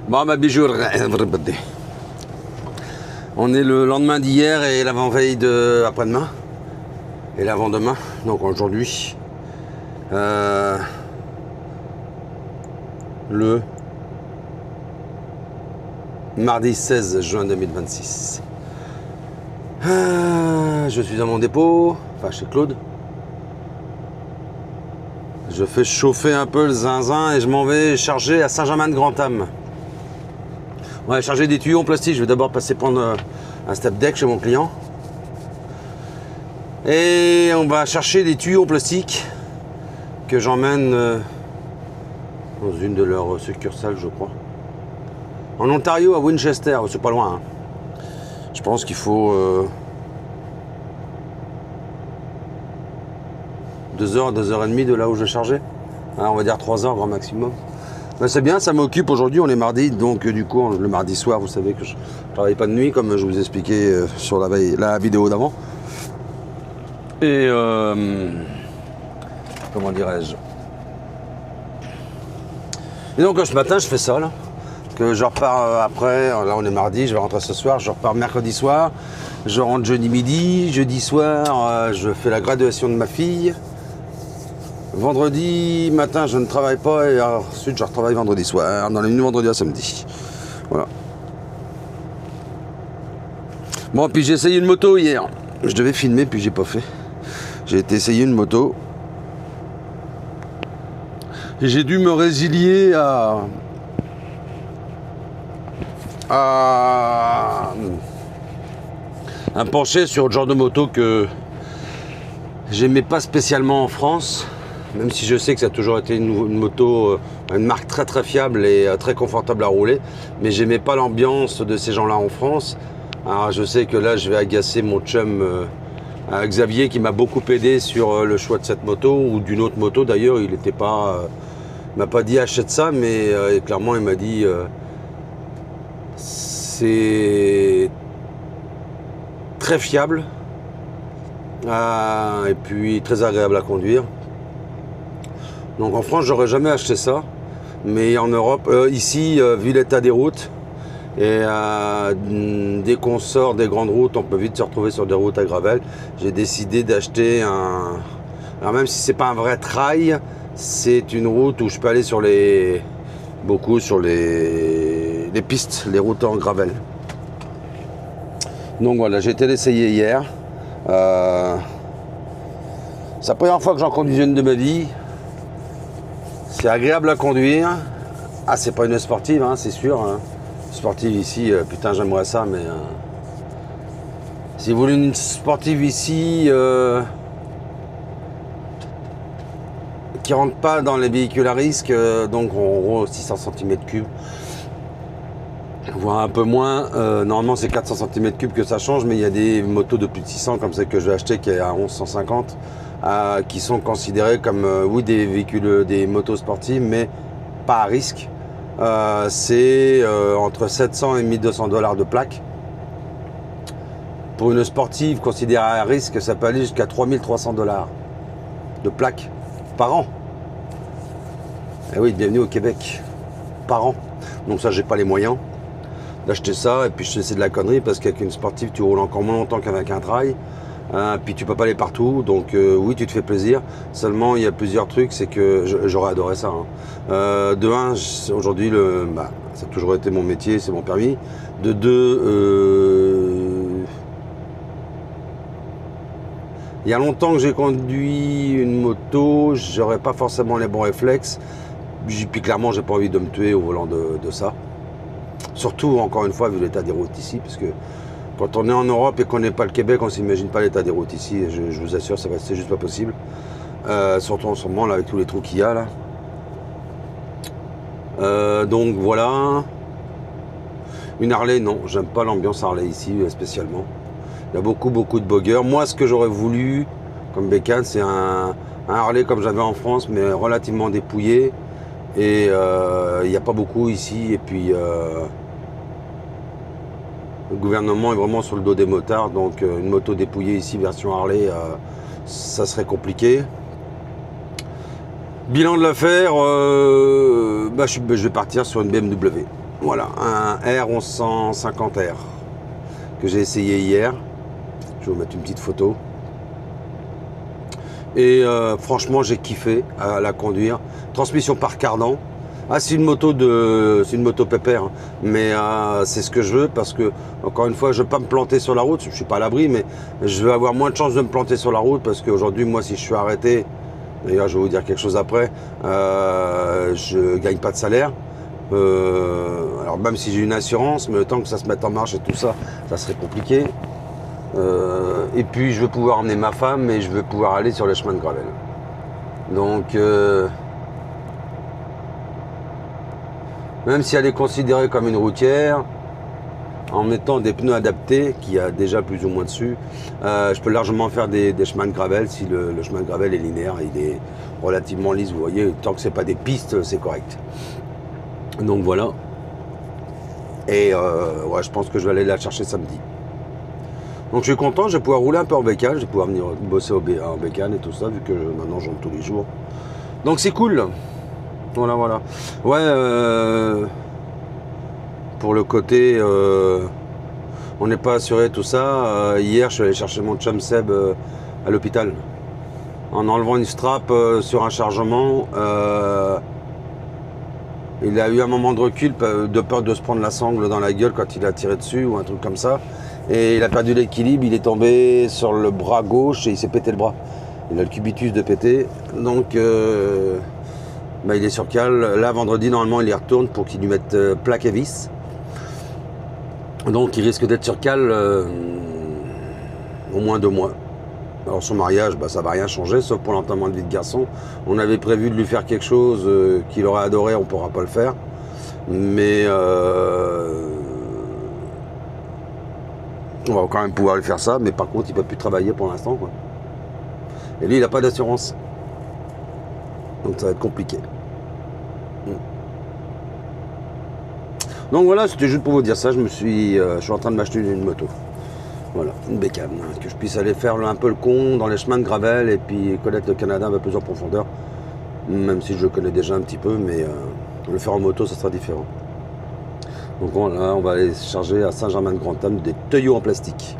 Bon, ma bijou, on est le lendemain d'hier et l'avant-veille de après-demain et l'avant-demain, donc aujourd'hui le mardi 16 juin 2026. Je suis à mon dépôt, enfin chez Claude. Je fais chauffer un peu le zinzin et je m'en vais charger à Saint-Germain-de-Grand-Âme. On va charger des tuyaux en plastique. Je vais d'abord passer prendre un step deck chez mon client. Et on va chercher des tuyaux en plastique que j'emmène dans une de leurs succursales, je crois. En Ontario, à Winchester, c'est pas loin. Hein. Je pense qu'il faut 2 heures, 2 heures et demie de là où je chargeais. On va dire 3 heures grand maximum. Ben c'est bien, ça m'occupe aujourd'hui, on est mardi, donc du coup le mardi soir, vous savez que je ne travaille pas de nuit comme je vous expliquais sur la vidéo d'avant. Et comment dirais-je? Et donc ce matin je fais ça là, que je repars après, là on est mardi, je vais rentrer ce soir, je repars mercredi soir, je rentre jeudi midi, jeudi soir je fais la graduation de ma fille. Vendredi matin, je ne travaille pas et ensuite je retravaille vendredi soir, dans la nuit vendredi à samedi. Voilà. Bon, puis j'ai essayé une moto hier. Je devais filmer, puis j'ai pas fait. J'ai été essayer une moto. Et j'ai dû me résilier à un pencher sur le genre de moto que j'aimais pas spécialement en France. Même si je sais que ça a toujours été une moto, une marque très très fiable et très confortable à rouler, mais j'aimais pas l'ambiance de ces gens-là en France. Alors je sais que là je vais agacer mon chum Xavier qui m'a beaucoup aidé sur le choix de cette moto ou d'une autre moto d'ailleurs. Il était pas, m'a pas dit achète ça, mais clairement il m'a dit c'est très fiable et puis très agréable à conduire. Donc en France, j'aurais jamais acheté ça, mais en Europe, ici, vu l'état des routes, et dès qu'on sort des grandes routes, on peut vite se retrouver sur des routes à gravel. J'ai décidé d'acheter un... Alors même si c'est pas un vrai trail, c'est une route où je peux aller sur beaucoup sur les pistes, les routes en gravel. Donc voilà, j'ai été l'essayer hier. C'est la première fois que j'en conduis une de ma vie. C'est agréable à conduire. Ah, c'est pas une sportive, hein, c'est sûr. Hein. Sportive ici, putain, j'aimerais ça, mais... si vous voulez une sportive ici... qui rentre pas dans les véhicules à risque, donc en gros 600 cm3. Voire un peu moins. Normalement, c'est 400 cm3 que ça change, mais il y a des motos de plus de 600, comme celle que je vais acheter, qui est à 1150. Qui sont considérés comme oui des véhicules, des motos sportives, mais pas à risque. C'est entre 700 et 1200 $ de plaque. Pour une sportive considérée à risque, ça peut aller jusqu'à 3300 $ de plaque par an. Et oui, bienvenue au Québec, par an. Donc ça, j'ai pas les moyens d'acheter ça, et puis je sais c'est de la connerie parce qu'avec une sportive, tu roules encore moins longtemps qu'avec un trail. Puis tu peux pas aller partout, donc oui tu te fais plaisir, seulement il y a plusieurs trucs, c'est que j'aurais adoré ça. Hein. De un, aujourd'hui, ça a toujours été mon métier, c'est mon permis. De deux, il y a longtemps que j'ai conduit une moto, j'aurais pas forcément les bons réflexes, puis clairement j'ai pas envie de me tuer au volant de ça. Surtout, encore une fois, vu l'état des routes ici, parce que quand on est en Europe et qu'on n'est pas le Québec, on ne s'imagine pas l'état des routes ici. Et je vous assure, c'est juste pas possible. Surtout en ce moment, là, avec tous les trous qu'il y a, là. Donc, voilà. Une Harley, non. J'aime pas l'ambiance Harley ici, spécialement. Il y a beaucoup de boggers. Moi, ce que j'aurais voulu, comme bécane. C'est un Harley comme j'avais en France, mais relativement dépouillé. Et il n'y a pas beaucoup ici. Et puis le gouvernement est vraiment sur le dos des motards. Donc une moto dépouillée ici, version Harley, ça serait compliqué. Bilan de l'affaire, je vais partir sur une BMW. Voilà, un R1150R que j'ai essayé hier. Je vais vous mettre une petite photo. Et franchement, j'ai kiffé à la conduire. Transmission par cardan. Ah, c'est une moto pépère, hein. Mais c'est ce que je veux parce que, encore une fois, je ne veux pas me planter sur la route. Je ne suis pas à l'abri, mais je vais avoir moins de chances de me planter sur la route parce qu'aujourd'hui, moi, si je suis arrêté, d'ailleurs, je vais vous dire quelque chose après, je ne gagne pas de salaire. Alors, même si j'ai une assurance, mais le temps que ça se mette en marche et tout ça, ça serait compliqué. Et puis, je veux pouvoir emmener ma femme et je veux pouvoir aller sur les chemins de gravel. Donc, même si elle est considérée comme une routière, en mettant des pneus adaptés, qui a déjà plus ou moins dessus, je peux largement faire des chemins de gravel si le chemin de gravel est linéaire, il est relativement lisse, vous voyez, tant que c'est pas des pistes, c'est correct. Donc voilà. Et ouais, je pense que je vais aller la chercher samedi. Donc je suis content, je vais pouvoir rouler un peu en bécane, je vais pouvoir venir bosser en bécane et tout ça, vu que maintenant j'en tous les jours. Donc c'est cool. Voilà, voilà. Ouais, pour le côté, on n'est pas assuré tout ça. Hier, je suis allé chercher mon chum Seb à l'hôpital. En enlevant une strap sur un chargement, il a eu un moment de recul, de peur de se prendre la sangle dans la gueule quand il a tiré dessus ou un truc comme ça. Et il a perdu l'équilibre, il est tombé sur le bras gauche et il s'est pété le bras. Il a le cubitus de péter. Donc, il est sur cale. Là, vendredi, normalement, il y retourne pour qu'il lui mette plaque et vis. Donc, il risque d'être sur cale au moins 2 mois. Alors, son mariage, ça va rien changer, sauf pour l'enterrement de vie de garçon. On avait prévu de lui faire quelque chose qu'il aurait adoré, on ne pourra pas le faire. Mais on va quand même pouvoir lui faire ça. Mais par contre, il ne peut plus travailler pour l'instant, quoi. Et lui, il n'a pas d'assurance. Donc, ça va être compliqué. Donc voilà, c'était juste pour vous dire ça. Je suis en train de m'acheter une moto. Voilà, une bécane, hein, que je puisse aller faire un peu le con dans les chemins de gravel et puis connaître le Canada un peu plus en profondeur. Même si je le connais déjà un petit peu, mais le faire en moto, ça sera différent. Donc voilà, on va aller charger à Saint-Germain-de-Grantham des tuyaux en plastique.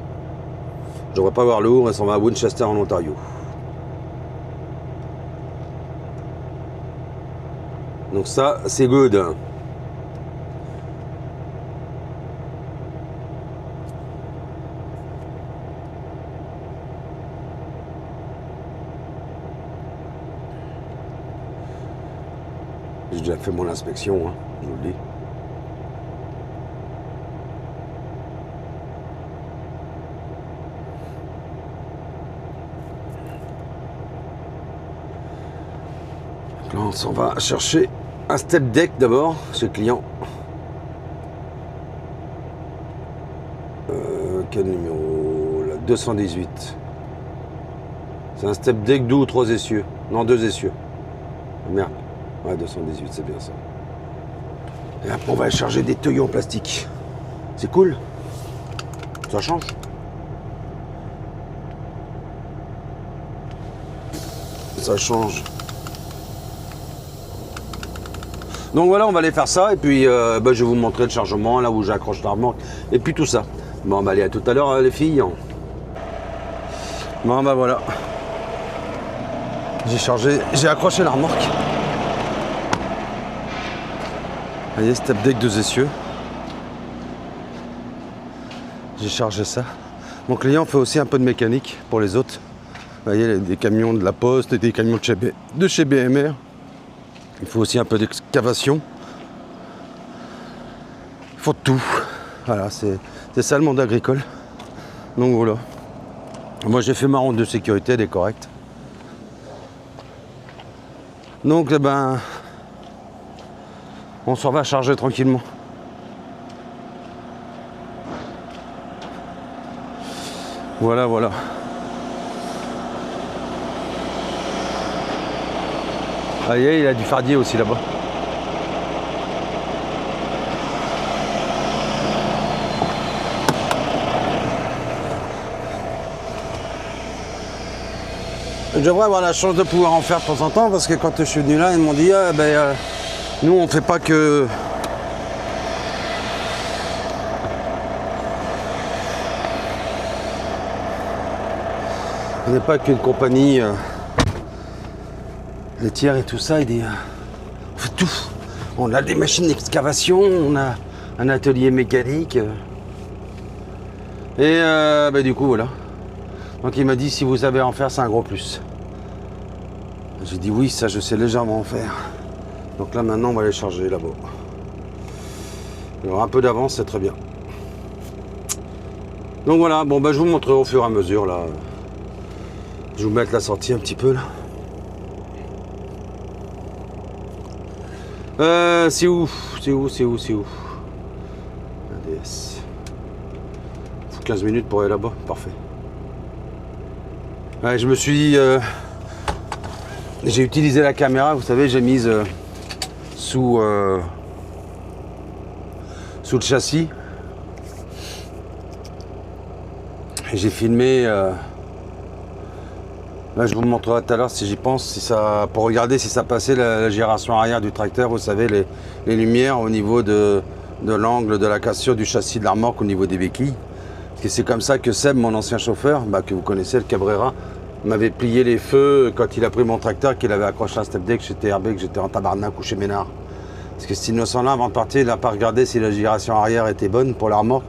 Je devrais pas avoir lourd et ça va à Winchester en Ontario. Donc ça, c'est good. J'ai déjà fait mon inspection, hein, je vous le dis. Donc là, on s'en va chercher un step deck d'abord, chez le client. Quel numéro? La 218. C'est un step deck 2 ou 3 essieux. Non, 2 essieux. Merde. Ouais, 218, c'est bien ça. Et après, on va aller charger des tuyaux en plastique. C'est cool. Ça change. Ça change. Donc voilà, on va aller faire ça. Et puis, je vais vous montrer le chargement, là où j'accroche la remorque. Et puis tout ça. Bon, allez, à tout à l'heure, les filles. Bon, voilà. J'ai accroché la remorque. Vous voyez, step deck 2 essieux. J'ai chargé ça. Mon client fait aussi un peu de mécanique pour les autres. Vous voyez, des camions de la Poste et des camions de chez BMR. Il faut aussi un peu d'excavation. Il faut de tout. Voilà, c'est ça le monde agricole. Donc voilà. Moi j'ai fait ma ronde de sécurité, elle est correcte. Donc on s'en va charger tranquillement. Voilà, voilà. Ah, il a du fardier aussi là-bas. Je devrais avoir la chance de pouvoir en faire de temps en temps parce que quand je suis venu là, ils m'ont dit ah, nous on fait pas que. On n'est pas qu'une compagnie laitière et tout ça, il dit on fait tout. On a des machines d'excavation, on a un atelier mécanique. Et du coup voilà. Donc il m'a dit si vous savez en faire, c'est un gros plus. J'ai dit oui, ça je sais légèrement en faire. Donc là maintenant on va les charger là-bas. Alors un peu d'avance, c'est très bien. Donc voilà, bon je vous montrerai au fur et à mesure là. Je vais vous mettre la sortie un petit peu là. C'est où? ADS. Faut 15 minutes pour aller là-bas, parfait. Ouais, je me suis... j'ai utilisé la caméra, vous savez, j'ai mise sous le châssis. Et j'ai filmé... là, je vous montrerai tout à l'heure si j'y pense, si ça, pour regarder si ça passait la giration arrière du tracteur, vous savez, les lumières au niveau de l'angle de la cassure du châssis de la remorque au niveau des béquilles. Parce que c'est comme ça que Seb, mon ancien chauffeur, que vous connaissez, le Cabrera, m'avait plié les feux quand il a pris mon tracteur, qu'il avait accroché à un step deck, j'étais RB, que j'étais en tabarnak ou chez Ménard. Parce que cet innocent-là, avant de partir, il n'a pas regardé si la giration arrière était bonne pour la remorque.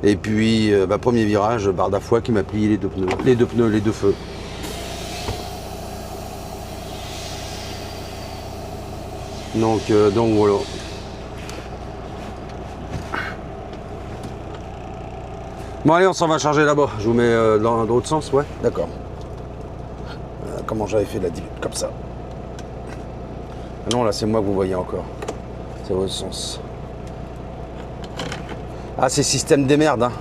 Et puis, premier virage, barre d'affois qui m'a plié les deux pneus, les deux feux. Donc voilà. Bon allez, on s'en va charger là-bas. Je vous mets dans l'autre sens, ouais, d'accord. Comment j'avais fait la dilute comme ça. Ah non, là c'est moi que vous voyez encore. C'est l'autre sens. Ah, c'est système des merdes, hein.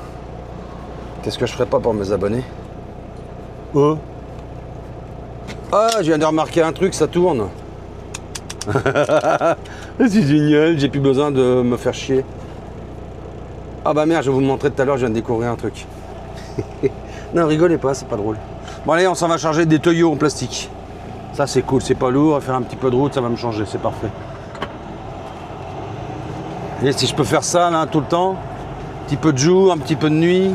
Qu'est-ce que je ferais pas pour mes abonnés? Oh. Ah, je viens de remarquer un truc, ça tourne. C'est génial, j'ai plus besoin de me faire chier. Ah bah merde, je vais vous le montrer tout à l'heure, je viens de découvrir un truc. Non, rigolez pas, c'est pas drôle. Bon allez, on s'en va charger des tuyaux en plastique. Ça c'est cool, c'est pas lourd, faire un petit peu de route, ça va me changer, c'est parfait. Et si je peux faire ça là tout le temps, un petit peu de jour, un petit peu de nuit.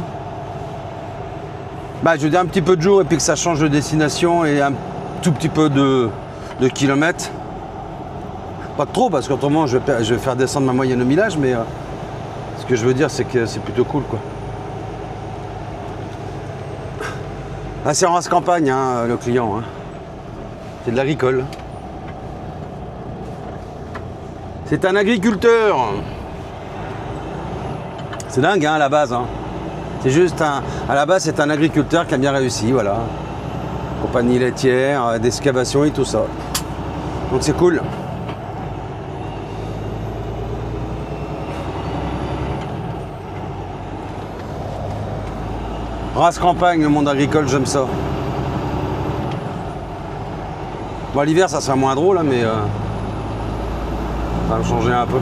Bah je veux dire un petit peu de jour et puis que ça change de destination et un tout petit peu de kilomètres. Pas trop parce qu'autrement je vais faire descendre ma moyenne au millage, mais ce que je veux dire c'est que c'est plutôt cool quoi. Ah, c'est en race campagne hein, le client, hein. C'est de l'agricole. C'est un agriculteur. C'est dingue hein, à la base. Hein. C'est juste à la base c'est un agriculteur qui a bien réussi, voilà. Compagnie laitière, d'excavation et tout ça. Donc c'est cool. Race campagne, le monde agricole, j'aime ça. Bon, l'hiver, ça sera moins drôle, hein, mais ça va me changer un peu.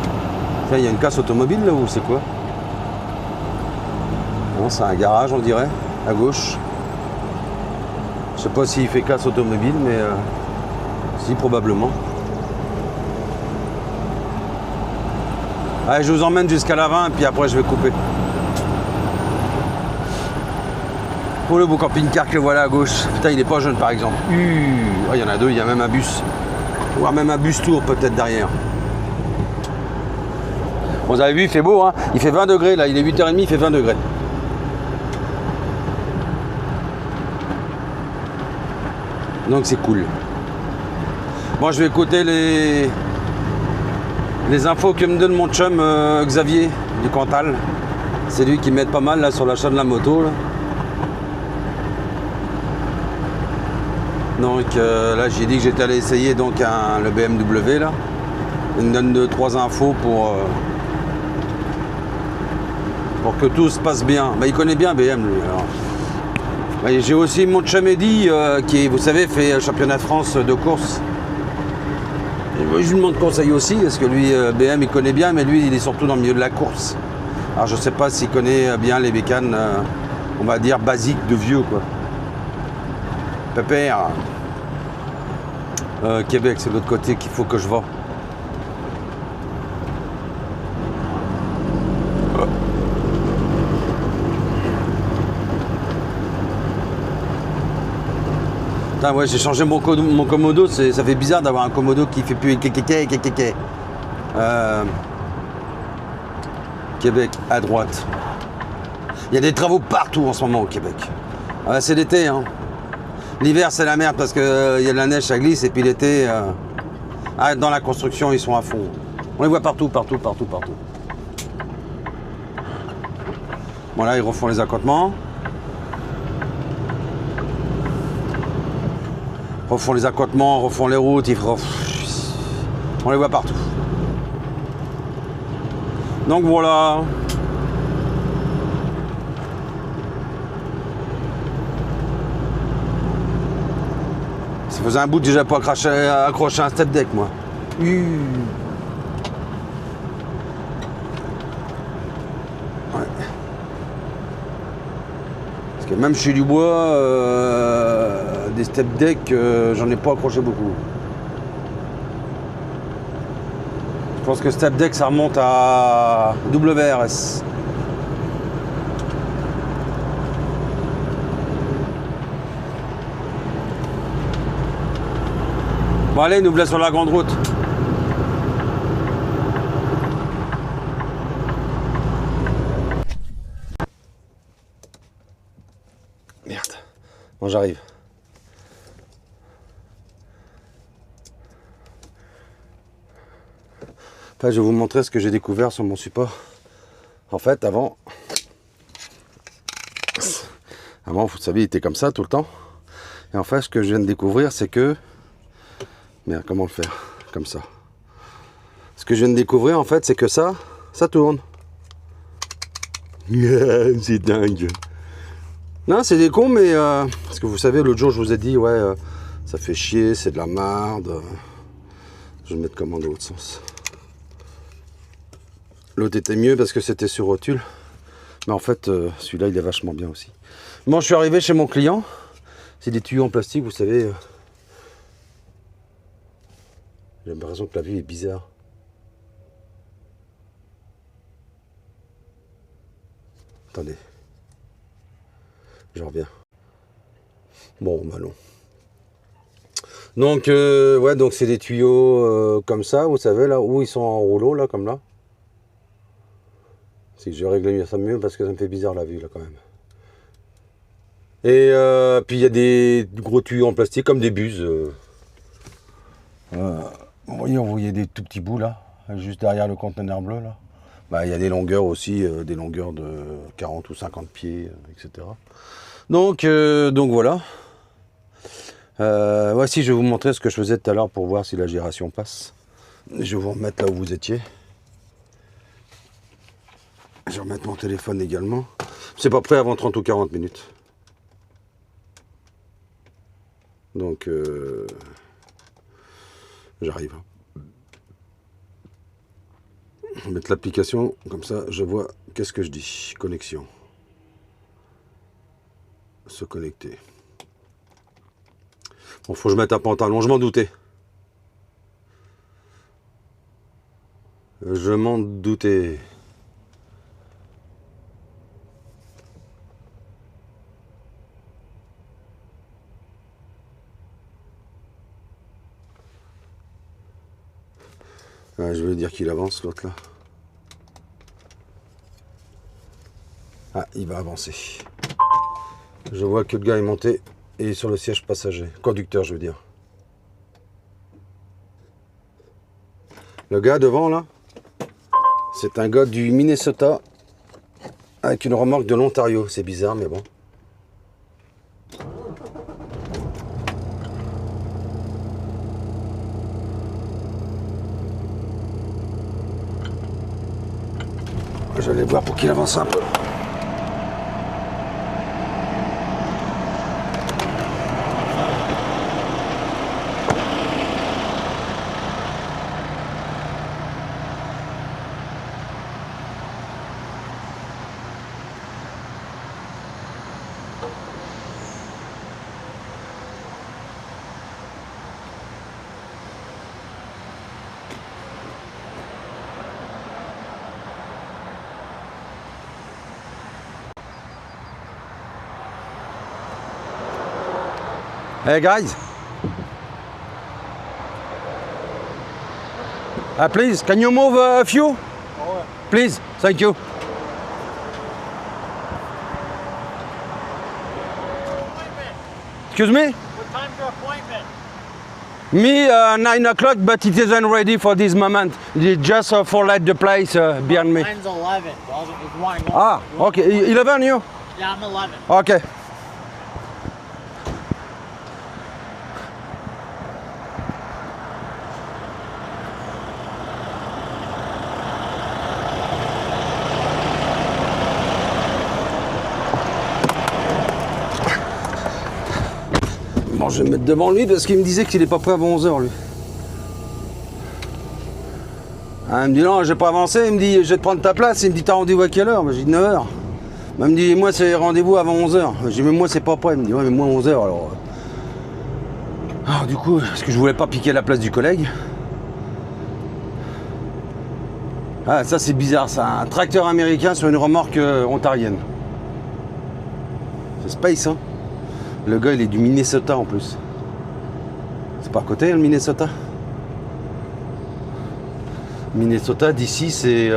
Tiens, il y a une casse automobile là ou c'est quoi? Non, c'est un garage, on dirait, à gauche. Je sais pas s'il fait casse automobile, mais si, probablement. Allez, je vous emmène jusqu'à la 20 et puis après, je vais couper. Pour le beau camping-car que voilà à gauche. Putain, il est pas jeune par exemple. Oh, il y en a deux, il y a même un bus. Voire même un bus tour peut-être derrière. Bon, vous avez vu, il fait beau, hein. Il fait 20 degrés là, il est 8h30, il fait 20 degrés. Donc c'est cool. Bon, je vais écouter les infos que me donne mon chum Xavier du Cantal. C'est lui qui m'aide pas mal là sur l'achat de la moto là. Donc là j'ai dit que j'étais allé essayer donc le BMW là. Il me donne 2-3 infos pour que tout se passe bien. Bah, il connaît bien BM lui alors. Bah, j'ai aussi mon chum Eddy qui vous savez fait championnat de France de course. Et je lui demande conseil aussi, parce que lui, BM, il connaît bien, mais lui, il est surtout dans le milieu de la course. Alors je sais pas s'il connaît bien les bécanes, on va dire, basiques de vieux, quoi. Pépère. Québec, c'est de l'autre côté qu'il faut que je vois. Putain, ouais, j'ai changé mon commodo, ça fait bizarre d'avoir un commodo qui fait plus kékéké. Québec, à droite. Il y a des travaux partout en ce moment au Québec. Ah, c'est l'été, hein. L'hiver, c'est la merde parce qu'il y a de la neige, ça glisse, et puis l'été, dans la construction, ils sont à fond. On les voit partout. Voilà, ils refont les accotements. Refont les accotements, refont les routes, on les voit partout. Donc voilà. Ça faisait un bout que j'ai pas accroché un step deck, moi. Ouais. Parce que même chez Dubois, des step deck, j'en ai pas accroché beaucoup. Je pense que step deck, ça remonte à WRS. Bon allez, nous voilà sur la grande route. Merde. Bon, j'arrive. Enfin, je vais vous montrer ce que j'ai découvert sur mon support. En fait, avant, vous savez, il était comme ça tout le temps. Et en fait, ce que je viens de découvrir, c'est que... Merde, comment le faire? Comme ça. Ce que je viens de découvrir, en fait, c'est que ça tourne. C'est dingue. Non, c'est des cons, mais... parce que vous savez, l'autre jour, je vous ai dit, ouais, ça fait chier, c'est de la merde. Je vais mettre comment dans l'autre sens. L'autre était mieux parce que c'était sur rotule. Mais en fait, celui-là, il est vachement bien aussi. Bon, je suis arrivé chez mon client. C'est des tuyaux en plastique, vous savez. J'ai l'impression que la vue est bizarre. Attendez. Je reviens. Bon, bah non. Donc, ouais, donc c'est des tuyaux comme ça, vous savez, là, où ils sont en rouleau, là, comme là. C'est que je vais régler ça mieux parce que ça me fait bizarre la vue, là, quand même. Et puis il y a des gros tuyaux en plastique, comme des buses. Vous voyez des tout petits bouts, là, juste derrière le conteneur bleu, là. Bah, il y a des longueurs aussi, des longueurs de 40 ou 50 pieds, etc. Donc voilà. Voici, je vais vous montrer ce que je faisais tout à l'heure pour voir si la gération passe. Je vais vous remettre là où vous étiez. Je vais remettre mon téléphone également. C'est pas prêt avant 30 ou 40 minutes. Donc, j'arrive. Je vais mettre l'application, comme ça je vois qu'est-ce que je dis. Connexion. Se connecter. Bon, faut que je mette un pantalon, je m'en doutais. Je m'en doutais. Ah, je veux dire qu'il avance, l'autre là. Ah, il va avancer. Je vois que le gars est monté et est sur le siège passager. Conducteur, je veux dire. Le gars devant, là, c'est un gars du Minnesota avec une remorque de l'Ontario. C'est bizarre, mais bon. Je vais aller voir pour qu'il avance un peu. Hey guys. Please, can you move a few? Please, thank you. Excuse me? What time's your appointment? Me, 9 o'clock, but it isn't ready for this moment. It's just for light the place behind me. Mine's 11. Well, if you want, Ah, okay. 11 you? yeah, I'm 11. Okay. Bon, je vais me mettre devant lui parce qu'il me disait qu'il n'est pas prêt avant 11h lui. Ah, il me dit non, j'ai pas avancé, il me dit je vais te prendre ta place, il me dit t'as rendez-vous à quelle heure? J'ai dit 9h. Il me dit moi c'est rendez-vous avant 11h. J'ai dit mais moi c'est pas prêt, il me dit ouais mais moi 11h alors. Alors du coup, parce que je voulais pas piquer la place du collègue. Ah ça c'est bizarre, c'est un tracteur américain sur une remorque ontarienne. C'est space hein. Le gars il est du Minnesota en plus. C'est pas à côté le Minnesota. Minnesota d'ici c'est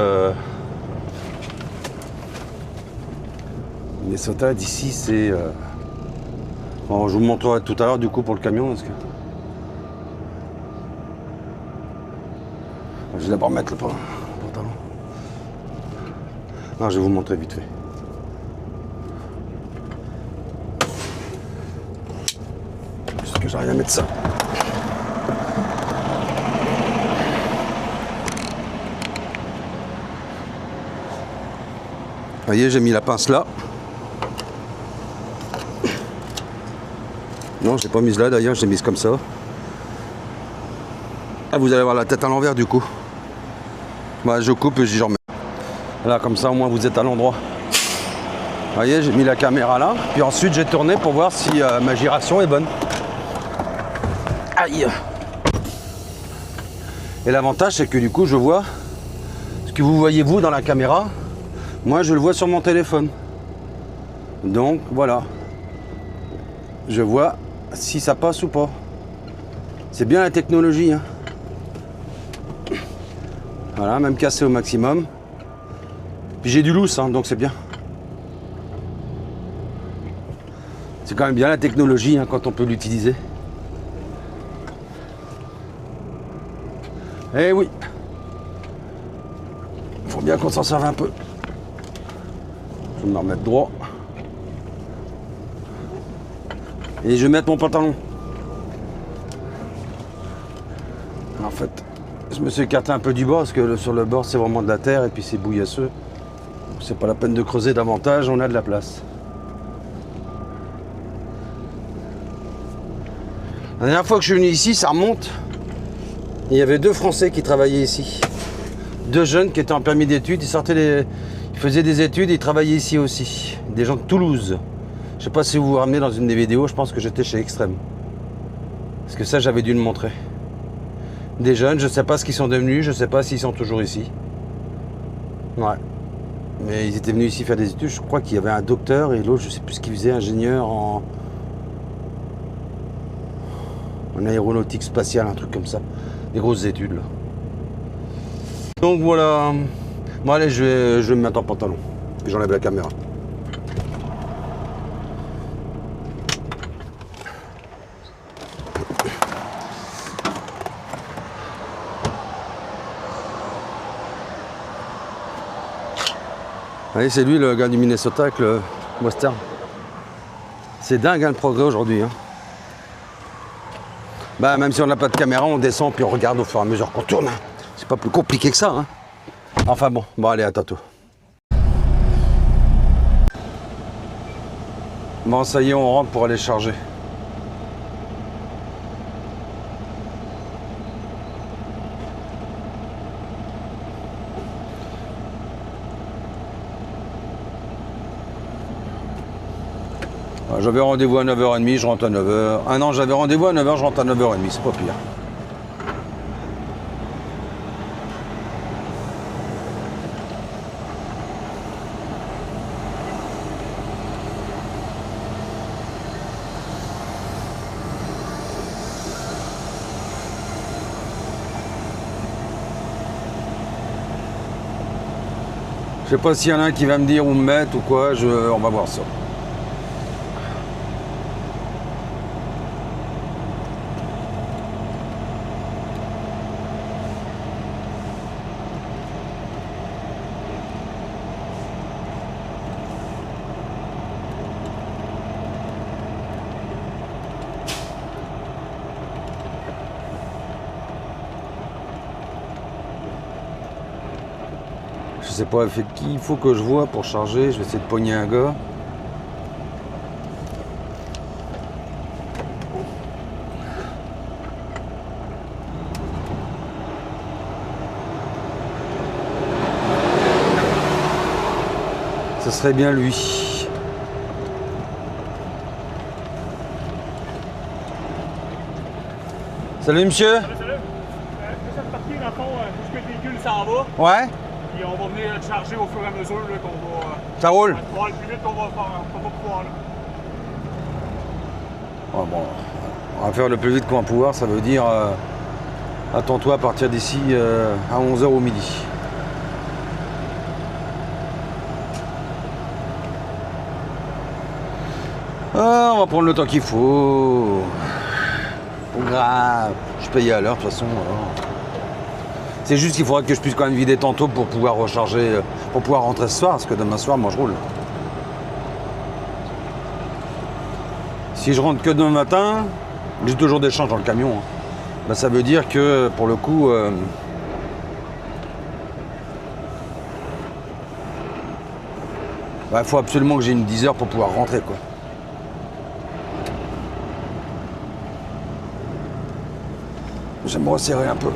Minnesota d'ici c'est bon, je vous montrerai tout à l'heure du coup pour le camion parce que je vais d'abord mettre le pantalon. Non, je vais vous montrer vite fait. Juste que j'arrive à mettre ça. Vous voyez, j'ai mis la pince là. Non, j'ai pas mise là d'ailleurs, j'ai mise comme ça. Ah, vous allez avoir la tête à l'envers du coup. Bah, je coupe et j'y remets. Là, comme ça, au moins, vous êtes à l'endroit. Vous voyez, j'ai mis la caméra là. Puis ensuite, j'ai tourné pour voir si ma giration est bonne. Aïe! Et l'avantage, c'est que du coup, je vois ce que vous voyez, vous, dans la caméra. Moi, je le vois sur mon téléphone. Donc, voilà. Je vois si ça passe ou pas. C'est bien la technologie. Hein. Voilà, même cassé au maximum. Puis j'ai du loose, hein, donc c'est bien. C'est quand même bien la technologie hein, quand on peut l'utiliser. Eh oui. Il faut bien qu'on s'en serve un peu. Je vais me remettre droit. Et je vais mettre mon pantalon. En fait, je me suis écarté un peu du bord parce que sur le bord c'est vraiment de la terre et puis c'est bouillasseux. C'est pas la peine de creuser davantage, on a de la place. La dernière fois que je suis venu ici, ça remonte. Il y avait 2 Français qui travaillaient ici. 2 jeunes qui étaient en permis d'études, ils faisaient des études et ils travaillaient ici aussi. Des gens de Toulouse. Je sais pas si vous vous ramenez dans une des vidéos, je pense que j'étais chez Extrême. Parce que ça, j'avais dû le montrer. Des jeunes, je sais pas ce qu'ils sont devenus, je sais pas s'ils sont toujours ici. Ouais. Mais ils étaient venus ici faire des études. Je crois qu'il y avait un docteur et l'autre, je sais plus ce qu'il faisait, ingénieur en aéronautique spatiale, un truc comme ça. Des grosses études là. Donc voilà. Bon allez, je vais me mettre en pantalon. Puis j'enlève la caméra. Allez, c'est lui le gars du Minnesota avec le western. C'est dingue hein, le progrès aujourd'hui. Hein. Bah, même si on n'a pas de caméra, on descend puis on regarde au fur et à mesure qu'on tourne. Hein. C'est pas plus compliqué que ça. Hein. Enfin bon, allez, à tantôt. Bon, ça y est, on rentre pour aller charger. J'avais rendez-vous à 9h30, je rentre à 9h. Ah non, j'avais rendez-vous à 9h, je rentre à 9h30, c'est pas pire. sais pas s'il y en a un qui va me dire où me mettre ou quoi, on va voir ça. Je sais pas fait qui il faut que je vois pour charger. Je vais essayer de pogner un gars. Ce serait bien lui. Salut monsieur. Salut. Cette partie, dans le fond, où le véhicule s'en va, Ouais, puis on va venir le charger au fur et à mesure là, qu'on va ça roule. pouvoir le plus vite qu'on va pouvoir. Là. Oh, bon, on va faire le plus vite qu'on va pouvoir, ça veut dire attends-toi à partir d'ici à 11h au midi. Ah, on va prendre le temps qu'il faut. Pas grave, je paye à l'heure de toute façon. Alors. C'est juste qu'il faudra que je puisse quand même vider tantôt pour pouvoir recharger, pour pouvoir rentrer ce soir, parce que demain soir, moi je roule. Si je rentre que demain matin, j'ai toujours d'échange dans le camion. Hein. Ben, ça veut dire que pour le coup, il faut absolument que j'ai une 10 heures pour pouvoir rentrer, quoi. Je vais me resserrer un peu.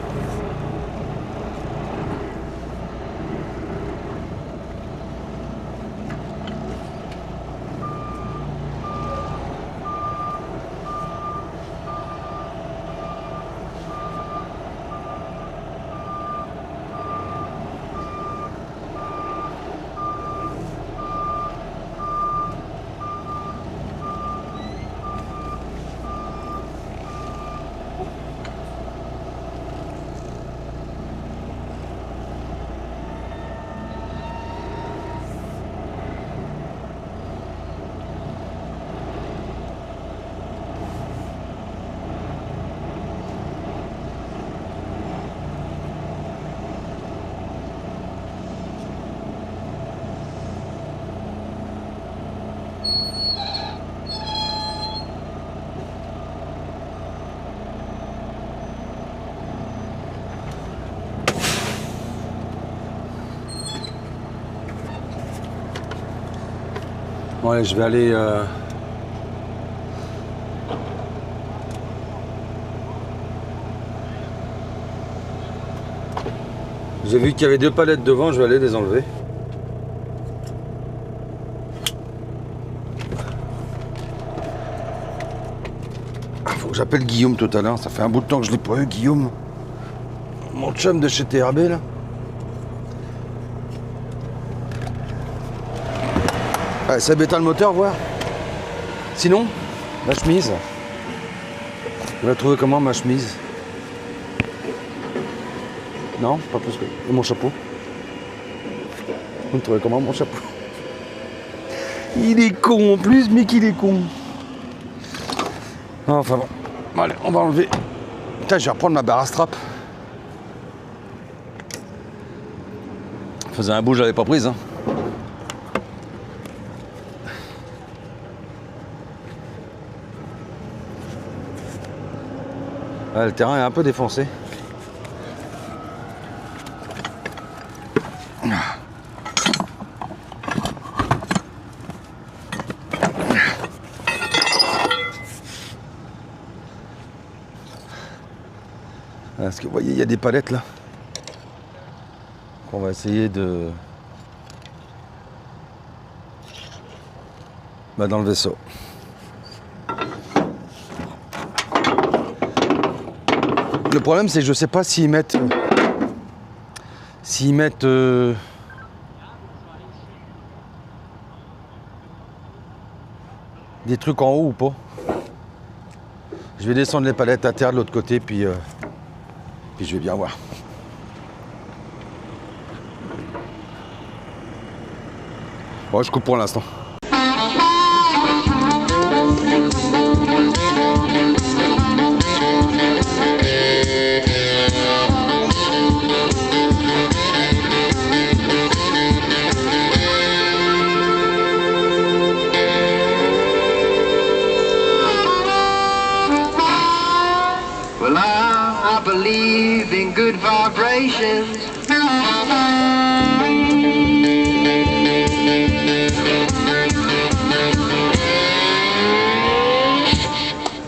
Bon allez, je vais aller... J'ai vu qu'il y avait 2 palettes devant, je vais aller les enlever. Faut que j'appelle Guillaume tout à l'heure, ça fait un bout de temps que je l'ai pas eu, Guillaume. Mon chum de chez TRB là. Ouais, ça bétale le moteur, voir. Sinon, ma chemise. On va trouver comment ma chemise? Non, pas plus que. Et mon chapeau. Vous trouvez comment mon chapeau? Il est con en plus, mais qu'il est con. Enfin bon. Bon, allez, on va enlever. Putain, je vais reprendre ma barre à strap. Faisait un bout, je l'avais pas prise. Hein. Ah, le terrain est un peu défoncé. Parce que vous voyez, il y a des palettes là. On va essayer de mettre dans le vaisseau. Le problème, c'est que je sais pas s'ils mettent des trucs en haut ou pas. Je vais descendre les palettes à terre de l'autre côté, puis je vais bien voir. Bon, je coupe pour l'instant. Well, I believe in good vibrations.